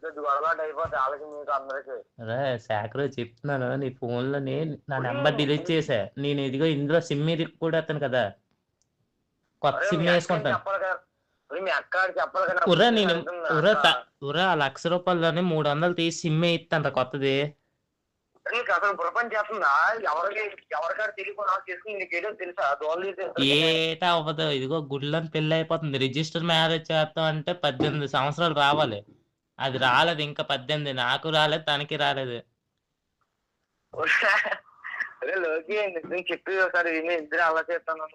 గొడవలాట అయిపోతాయి వాళ్ళకి మీకు అందరికి. అరే శాఖలో చెప్తున్నాను, నీ ఫోన్లోని నా నెంబర్ డిలీట్ చేసా. నేను ఇదిగో ఇందులో సిమ్ ఇది కూడా వస్తాను కదా, కొత్త అరే సిమ్ మీ అక్కని వేసుకుంటాను. చెప్పాలి కదా, మీ అక్క చెప్పాలి కదా, ఉరా బుద్ధి నేను అడుగుతుంది ఉరా అక్క. ఉరా ఆ ₹1,00,000 300 తీసి సిమ్ ఇస్తాను కొత్తది. నీకు అసలు ప్రపంచం చేస్తుందా? ఎవరికాడ తెలియకుండా చేసుకుని నీకు ఏదో తెలుసా? దోళ్ళు ఏటా అవ్వదు. ఇదిగో గుడిలోని పెళ్లి అయిపోతుంది, రిజిస్టర్ మ్యారేజ్ చేస్తాం అంటే 18 సంవత్సరాలు రావాలి. అది రాలేదు ఇంకా 18, నాకు రాలేదు తనకి రాలేదు. అరే లోకి నిజం చెప్పి ఒకసారి ఇద్దరు అలా చేస్తాను.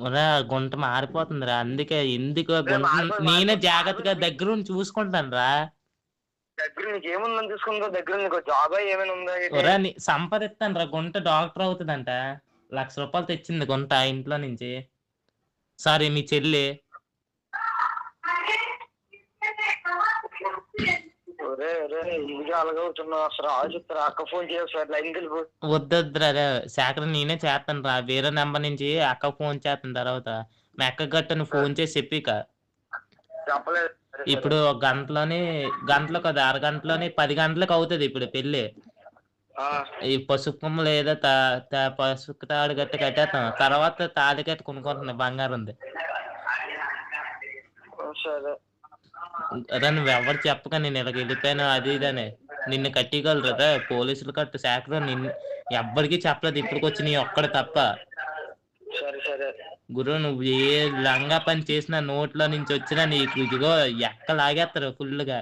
ఒరే గుంట మారిపోతుందిరా, అందుకే ఎందుకు గుంట నేనే జాగ్రత్తగా దగ్గరుండి చూసుకుంటాను రా. దగ్గర నీకు ఏముందని చూసుకుందో, దగ్గర నీకు జాబ్ ఏమైనా ఉందా? ఒరే సంపాదిస్తాను రా, గుంట డాక్టర్ అవుతుందంట. ₹1,00,000 తెచ్చింది గుంట ఇంట్లో నుంచి. సారీ మీ చెల్లి. అక్క ఫోన్ వద్దొద్దురా శాఖ, నేనే చేస్తాను రా. వేరే నెంబర్ నుంచి అక్క ఫోన్ చేస్తాను తర్వాత. మా అక్క గట్ట ఫోన్ చేసి చెప్పిక. చెప్పలేదు. ఇప్పుడు గంటలో కదా, అరగంటలోని 10 గంటలకు అవుతుంది ఇప్పుడు పెళ్లి. ఈ పసుపు కొమ్మ లేదా పసుపు తాడు గట్టి కట్టేస్తాం, తర్వాత తాళి కట్టి కొనుక్కుంటున్నా బంగారం ఉంది. అదే నువ్వు ఎవరు చెప్పక నేను ఇలాగ వెళ్ళిపోయాను అది ఇదనే. నిన్ను కట్టిగలరా పోలీసులు కట్టు శాఖలో, ఎవ్వరికి చెప్పలేదు ఇప్పటికొచ్చి నీ ఒక్కడ తప్ప. గురు నువ్వు ఏ లంగా పని చేసినా నోట్లో నుంచి వచ్చినా నీకు ఇదిగో ఎక్క లాగేస్తారు ఫుల్గా.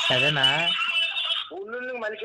సరేనా? మళ్ళీ